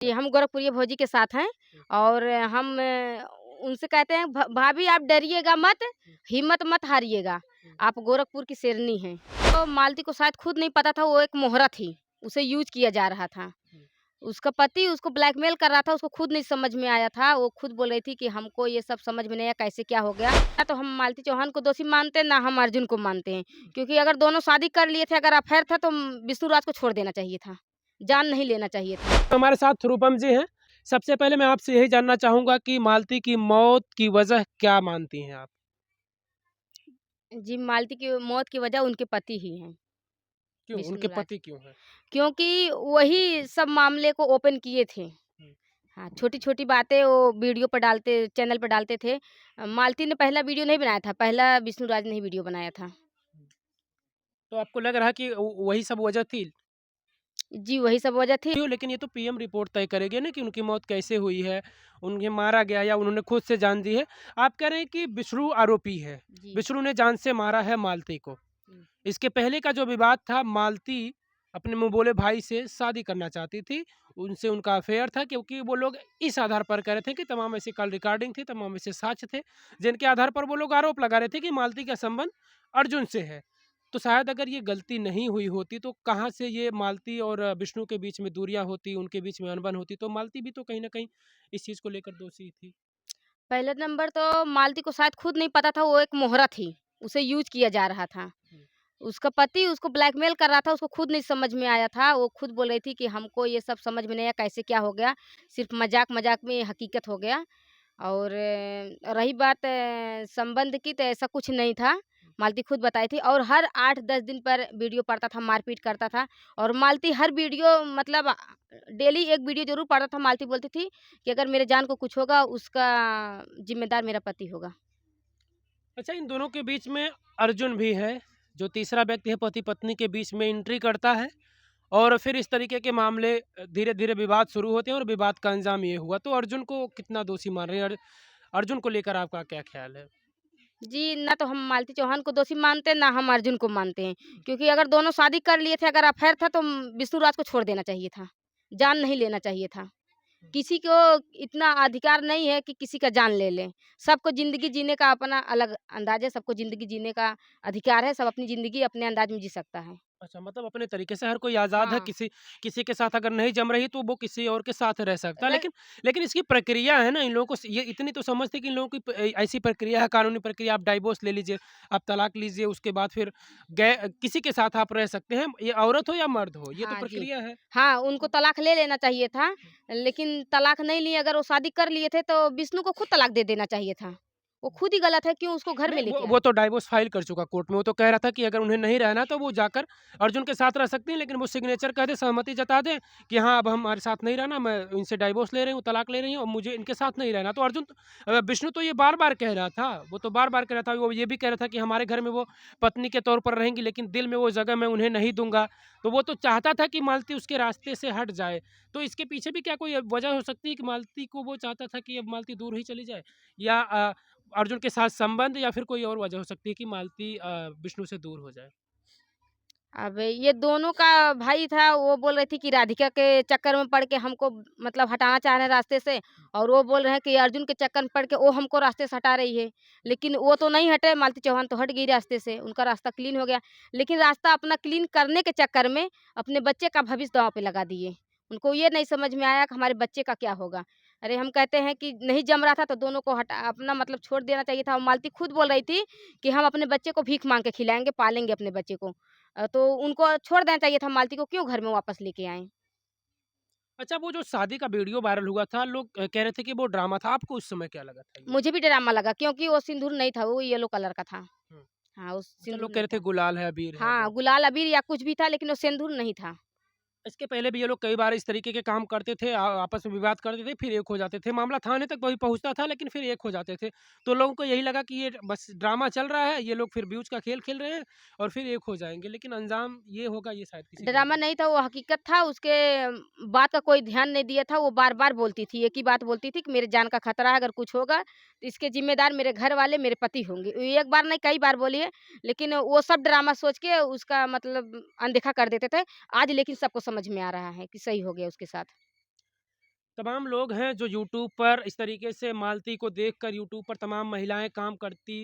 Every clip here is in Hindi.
जी, हम गोरखपुरिया भौजी के साथ हैं और हम उनसे कहते हैं भाभी आप डरिएगा मत, हिम्मत मत हारिएगा, आप गोरखपुर की शेरनी हैं। तो मालती को शायद खुद नहीं पता था वो एक मोहरा थी, उसे यूज़ किया जा रहा था। उसका पति उसको ब्लैकमेल कर रहा था, उसको खुद नहीं समझ में आया था, वो खुद बोल रही थी कि हमको ये सब समझ में नहीं आया कैसे क्या हो गया। ना तो हम मालती चौहान को दोषी मानते हैं, ना हम अर्जुन को मानते हैं, क्योंकि अगर दोनों शादी कर लिए थे, अगर अफेयर था तो विष्णु राज को छोड़ देना चाहिए था, जान नहीं लेना चाहिए था। हमारे साथ रूपम जी हैं। सबसे पहले मैं आपसे यही जानना चाहूँगा कि मालती की मौत की वजह क्या मानती हैं आप? जी, मालती की मौत की वजह उनके पति ही हैं, क्यों? उनके विष्णुराज। पति क्यों हैं? क्योंकि वही सब मामले को ओपन किए थे। हुँ, हाँ, छोटी-छोटी बातें वो वीडियो पर डालते चैनल पे डालते थे। मालती ने पहला वीडियो नहीं बनाया था, पहला विष्णुराज ने ही वीडियो बनाया था। हुँ। तो आपको लग रहा है कि वही सब वजह थी? जी, वही सब वजह थी। क्यों? लेकिन ये तो पीएम रिपोर्ट तय करेगी ना कि उनकी मौत कैसे हुई है, उन्हें मारा गया या उन्होंने खुद से जान दी है। आप कह रहे हैं कि विष्णु आरोपी है, जी। विष्णु ने जान से मारा है मालती को। हुँ। इसके पहले का जो विवाद था, मालती अपने मुँह बोले भाई से शादी करना चाहती थी। उनसे उनका अफ़ेयर था क्योंकि वो लोग इस आधार पर कह रहे थे कि तमाम ऐसी कॉल रिकॉर्डिंग थी, तमाम ऐसे साक्ष्य थे, जिनके आधार पर वो लोग आरोप लगा रहे थे कि मालती का संबंध अर्जुन से है। तो शायद अगर ये गलती नहीं हुई होती तो कहाँ से ये मालती और विष्णु के बीच में दूरियाँ होती, उनके बीच में अनबन होती, तो मालती भी तो कहीं न कहीं इस चीज़ को लेकर दोषी थी। पहला नंबर तो मालती को शायद खुद नहीं पता था वो एक मोहरा थी, उसे यूज़ किया जा रहा था। हुँ। उसका पति उसको ब्लैकमेल कर रहा था, उसको खुद नहीं समझ में आया था। वो खुद बोल रही थी कि हमको ये सब समझ में नहीं आया कैसे क्या हो गया, सिर्फ़ मज़ाक-मज़ाक में ये हकीकत हो गया। और रही बात संबंध की तो ऐसा कुछ नहीं था, मालती खुद बताई थी और हर 8-10 दिन पर वीडियो पड़ता था, मारपीट करता था और मालती हर वीडियो मतलब डेली एक वीडियो ज़रूर पड़ता था। मालती बोलती थी कि अगर मेरे जान को कुछ होगा उसका ज़िम्मेदार मेरा पति होगा। अच्छा, इन दोनों के बीच में अर्जुन भी है, जो तीसरा व्यक्ति है पति-पत्नी के बीच में एंट्री करता है और फिर इस तरीके के मामले धीरे-धीरे विवाद शुरू होते हैं और विवाद का अंजाम ये हुआ। तो अर्जुन को कितना दोषी मान रहे हैं? अर्जुन को लेकर आपका क्या ख़्याल है? जी, ना तो हम मालती चौहान को दोषी मानते हैं, ना हम अर्जुन को मानते हैं, क्योंकि अगर दोनों शादी कर लिए थे, अगर अफ़ेयर था तो विष्णु राज को छोड़ देना चाहिए था, जान नहीं लेना चाहिए था। किसी को इतना अधिकार नहीं है कि किसी का जान ले लें। सबको ज़िंदगी जीने का अपना अलग अंदाज़ है, सबको ज़िंदगी जीने का अधिकार है, सब अपनी ज़िंदगी अपने अंदाज़ में जी सकता है। अच्छा, मतलब अपने तरीके से हर कोई आज़ाद है, हाँ, किसी किसी के साथ अगर नहीं जम रही तो वो किसी और के साथ रह सकता है। र लेकिन लेकिन इसकी प्रक्रिया है ना, इन लोगों को ये इतनी तो समझते हैं कि इन लोगों की ऐसी प्रक्रिया है, कानूनी प्रक्रिया, आप डाइवोर्स ले लीजिए, आप तलाक लीजिए, उसके बाद फिर किसी के साथ आप रह सकते हैं, ये औरत हो या मर्द हो, ये तो हाँ जी। प्रक्रिया है। हाँ, उनको तलाक ले लेना चाहिए था, लेकिन तलाक नहीं लिए, अगर वो शादी कर लिए थे तो विष्णु को खुद तलाक दे देना चाहिए था। वो खुद ही गलत है, क्यों उसको घर में नहीं, लेके वो आए? तो डाइवोर्स फाइल कर चुका कोर्ट में। वो तो कह रहा था कि अगर उन्हें नहीं रहना तो वो जाकर अर्जुन के साथ रह सकती हैं, लेकिन वो सिग्नेचर कर दें, सहमति जता दें कि हाँ, अब हमारे साथ नहीं रहना, मैं इनसे डाइवोर्स ले रही हूँ, तलाक ले रही हूँ और मुझे इनके साथ नहीं रहना। तो विष्णु तो ये बार-बार कह रहा था, वो तो बार-बार कह रहा था, वो ये भी कह रहा था कि हमारे घर में वो पत्नी के तौर पर रहेंगी, लेकिन दिल में वो जगह मैं उन्हें नहीं दूँगा। तो वो तो चाहता था कि मालती उसके रास्ते से हट जाए। तो इसके पीछे भी क्या कोई वजह हो सकती है कि मालती को वो चाहता था कि अब मालती दूर ही चली जाए? या अर्जुन के साथ संबंध या फिर कोई और वजह हो सकती है कि मालती विष्णु से दूर हो जाए? अब ये दोनों का भाई था, वो बोल रही थी कि राधिका के चक्कर में पड़ के हमको मतलब हटाना चाह रहे हैं रास्ते से और वो बोल रहे हैं कि अर्जुन के चक्कर में पड़ के वो हमको रास्ते से हटा रही है। लेकिन वो तो नहीं हटे, मालती चौहान तो हट गई रास्ते से, उनका रास्ता क्लीन हो गया। लेकिन रास्ता अपना क्लीन करने के चक्कर में अपने बच्चे का भविष्य दाँव पे लगा दिए। उनको ये नहीं समझ में आया कि हमारे बच्चे का क्या होगा? अरे हम कहते हैं कि नहीं जम रहा था तो दोनों को हटा अपना मतलब छोड़ देना चाहिए था और मालती खुद बोल रही थी कि हम अपने बच्चे को भीख माँग के खिलाएँगे, पालेंगे अपने बच्चे को। तो उनको छोड़ देना चाहिए था, मालती को क्यों घर में वापस लेके आए? अच्छा, वो जो शादी का वीडियो वायरल हुआ था, लोग कह रहे थे कि वो ड्रामा था। आपको उस समय क्या लगा था ये? मुझे भी डरावना लगा क्योंकि वो सिंदूर नहीं था, वो येलो कलर का था। हुँ। हाँ, वो अच्छा, सिंदूर लोग कह नहीं रहे थे था। गुलाल है, अबीर है हाँ, वो। गुलाल, अबीर या कुछ भी था लेकिन वो सिंदूर नहीं था। इसके पहले भी ये लोग कई बार इस तरीके के काम करते थे, आपस में विवाद करते थे, फिर एक हो जाते थे। मामला थाने तक वही पहुँचता था, लेकिन फिर एक हो जाते थे। तो लोगों को यही लगा कि ये बस ड्रामा चल रहा है, ये लोग फिर व्यूज़ का खेल खेल रहे हैं और फिर एक हो जाएँगे। लेकिन अंजाम ये होगा, ये शायद किसी को नहीं ड्रामा पता। नहीं था, वो हकीकत था, उसके बात का कोई ध्यान नहीं दिया था, वो बार-बार बोलती थी, एक ही बात बोलती थी कि मेरे जान का खतरा है, अगर कुछ होगा तो इसके ज़िम्मेदार मेरे घर वाले, मेरे पति होंगे। वो एक बार नहीं कई बार बोली है, लेकिन वो सब ड्रामा सोच के उसका मतलब अनदेखा कर देते थे। आज लेकिन सबको समझ में आ रहा है कि सही हो गया उसके साथ। तमाम लोग हैं जो यूट्यूब पर इस तरीके से मालती को देखकर यूट्यूब पर तमाम महिलाएं काम करती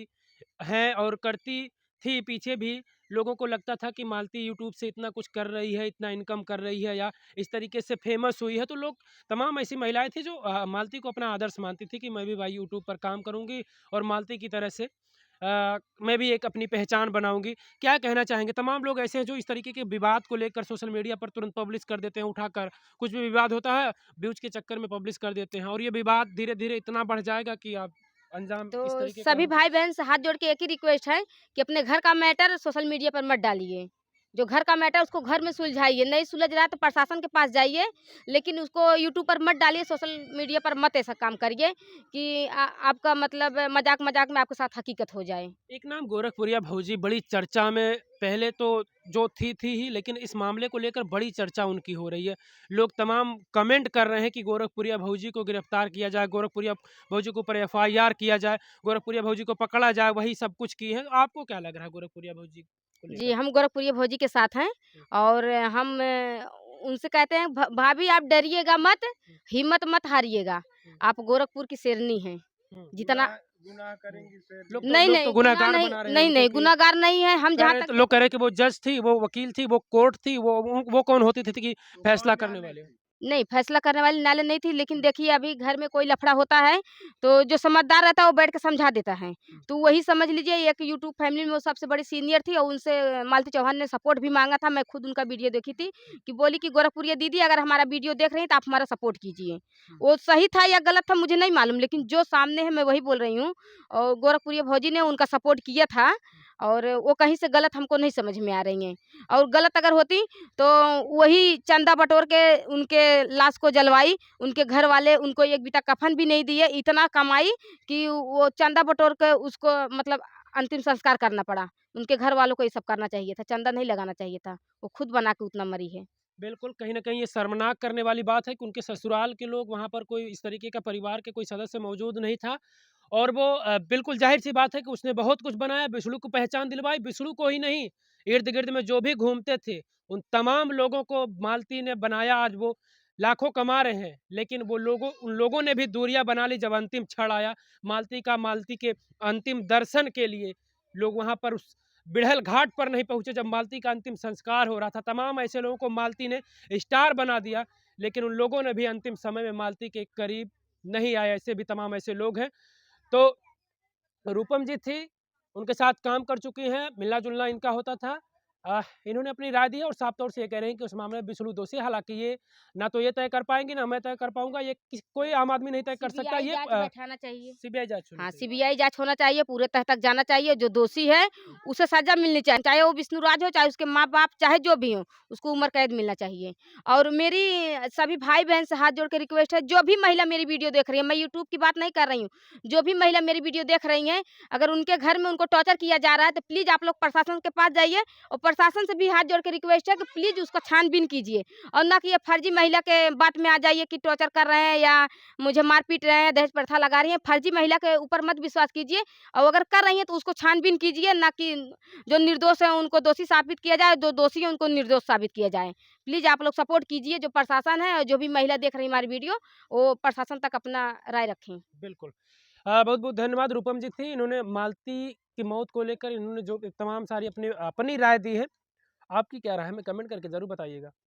हैं और करती थी पीछे भी। लोगों को लगता था कि मालती यूट्यूब से इतना कुछ कर रही है, इतना इनकम कर रही है या इस तरीके से फेमस हुई है, तो लोग तमाम ऐसी महिलाएं थी जो मालती को अपना आदर्श मानती थी कि मैं भी भाई यूट्यूब पर काम करूंगी और मालती की तरह से मैं भी एक अपनी पहचान बनाऊंगी। क्या कहना चाहेंगे? तमाम लोग ऐसे हैं जो इस तरीके के विवाद को लेकर सोशल मीडिया पर तुरंत पब्लिश कर देते हैं उठाकर। कुछ भी विवाद होता है, व्यूज के चक्कर में पब्लिश कर देते हैं और ये विवाद धीरे धीरे इतना बढ़ जाएगा कि आप अंजाम तो इस तरीके का सभी हो। भाई बहन से हाथ जोड़ के एक ही रिक्वेस्ट है कि अपने घर का मैटर सोशल मीडिया पर मत डालिए। जो घर का मैटर उसको घर में सुलझाइए, नहीं सुलझ रहा है तो प्रशासन के पास जाइए, लेकिन उसको यूट्यूब पर मत डालिए, सोशल मीडिया पर मत ऐसा काम करिए कि आपका मतलब मजाक मजाक में आपके साथ हकीकत हो जाए। एक नाम गोरखपुरिया भौजी बड़ी चर्चा में पहले तो जो थी ही, लेकिन इस मामले को लेकर बड़ी चर्चा उनकी हो रही है। लोग तमाम कमेंट कर रहे हैं कि गोरखपुरिया भौजी को गिरफ्तार किया जाए, गोरखपुरिया भौजी के ऊपर एफआईआर किया जाए, गोरखपुरिया भौजी को पकड़ा जाए, वही सब कुछ की है। आपको क्या लग रहा है गोरखपुरिया भौजी को जी, लेकर? हम गोरखपुरिया भौजी के साथ हैं और हम उनसे कहते हैं भाभी आप डरिएगा मत, हम्म, हिम्मत मत हारिएगा। हम्म, आप गोरखपुर की शेरनी हैं। जितना गुनाह करेंगी फिर नहीं, लोग तो नहीं, गुनाह गुनाहगार नहीं बना रहे हैं नहीं, उनको नहीं, कि गुनाहगार नहीं है। हम कह जहाँ रहे तक तो लोग कह रहे हैं कि वो जज थी, वो वकील थी, वो कोर्ट थी, वो कौन होती थी कि फैसला करने वाले? नहीं, फैसला करने वाली नाले नहीं थी, लेकिन देखिए अभी घर में कोई लफड़ा होता है, तो जो समझदार रहता है वो बैठ के समझा देता है। तो वही समझ लीजिए एक यूट्यूब फैमिली में वो सबसे बड़ी सीनियर थी और उनसे मालती चौहान ने सपोर्ट भी माँगा था। मैं खुद उनका वीडियो देखी थी कि बोली कि गोरखपुरिया दीदी अगर हमारा वीडियो देख रही हैं तो आप हमारा सपोर्ट कीजिए। वो सही था या गलत था मुझे नहीं मालूम, लेकिन जो सामने है मैं वही बोल रही हूँ और गोरखपुरिया भौजी ने उनका सपोर्ट किया था और वो कहीं से गलत हमको नहीं समझ में आ रही हैं। और गलत अगर होती तो वही चंदा बटोर के उनके लाश को जलवाई, उनके घर वाले उनको एक बीता कफ़न भी नहीं दिए, इतना कमाई कि वो चंदा बटोर के उसको मतलब अंतिम संस्कार करना पड़ा। उनके घर वालों को ये सब करना चाहिए था, चंदा नहीं लगाना चाहिए था। वो खुद बना के उतना मरी है। बिल्कुल, कहीं न कहीं ये शर्मनाक करने वाली बात है कि उनके ससुराल के लोग वहाँ पर कोई इस तरीके का परिवार के कोई सदस्य मौजूद नहीं था और वो बिल्कुल ज़ाहिर-सी बात है कि उसने बहुत कुछ बनाया, बिष्णु को पहचान दिलवाई, बिष्णु को ही नहीं, इर्द-गिर्द में जो भी घूमते थे, उन तमाम लोगों को मालती ने बनाया, आज वो लाखों कमा रहे हैं। लेकिन वो लोगों उन लोगों ने भी दूरियाँ बना ली जब अंतिम क्षण आया, मालती के अंतिम दर्शन के लिए लोग वहाँ पर उस बिड़हल घाट पर नहीं पहुँचे जब मालती का अंतिम संस्कार हो रहा था। तमाम ऐसे लोगों को मालती ने स्टार बना दिया, लेकिन उन लोगों ने भी अंतिम समय में मालती के करीब नहीं आए, ऐसे भी तमाम ऐसे लोग हैं। तो रूपम जी थी, उनके साथ काम कर चुकी हैं, मिलना-जुलना इनका होता था। इन्होंने अपनी राय दी है और साफ तौर से ये कह रहे हैं कि उस मामले में विष्णु दोषी है। हालाँकि ये ना तो ये तय कर पाएँगे, ना मैं तय कर पाऊँगा, ये कोई आम आदमी नहीं तय कर सकता। सीबीआई ये जाँच बैठाना चाहिए। सीबीआई जाँच होनी हाँ, चाहिए। सीबीआई जाँच होना चाहिए, पूरे तह तक जाना चाहिए, जो दोषी है उसे सज़ा मिलनी चाहिए, चाहे वो विष्णुराज हो, चाहे उसके माँ-बाप, चाहे जो भी हों, उसको उम्र कैद मिलना चाहिए। और मेरी सभी भाई-बहन से हाथ जोड़ के रिक्वेस्ट है, जो भी महिला मेरी वीडियो देख रही है, मैं यूट्यूब की बात नहीं कर रही हूँ, जो भी महिला मेरी वीडियो देख रही हैं, अगर उनके घर में उनको टॉर्चर किया जा रहा है, तो प्लीज़ आप लोग प्रशासन के पास जाइए और प्रशासन से भी हाथ जोड़ के रिक्वेस्ट है कि प्लीज़ उसका छानबीन कीजिए और ना कि ये फर्जी महिला के बात में आ जाइए कि टॉर्चर कर रहे हैं या मुझे मार पीट रहे हैं, दहेज प्रथा लगा रही हैं। फर्जी महिला के ऊपर मत विश्वास कीजिए और अगर कर रही हैं तो उसको छानबीन कीजिए, ना कि जो निर्दोष हैं उनको दोषी साबित किया जाए, जो दोषी हैं उनको निर्दोष साबित किया जाए। प्लीज़ आप लोग सपोर्ट कीजिए, जो प्रशासन है और जो भी महिला देख रही है हमारी वीडियो, वो प्रशासन तक अपना राय रखें। बिल्कुल। बहुत-बहुत धन्यवाद रूपम जी थी, इन्होंने मालती की मौत को लेकर इन्होंने जो तमाम सारी अपनी अपनी राय दी है। आपकी क्या राय है? हमें कमेंट करके ज़रूर बताइएगा।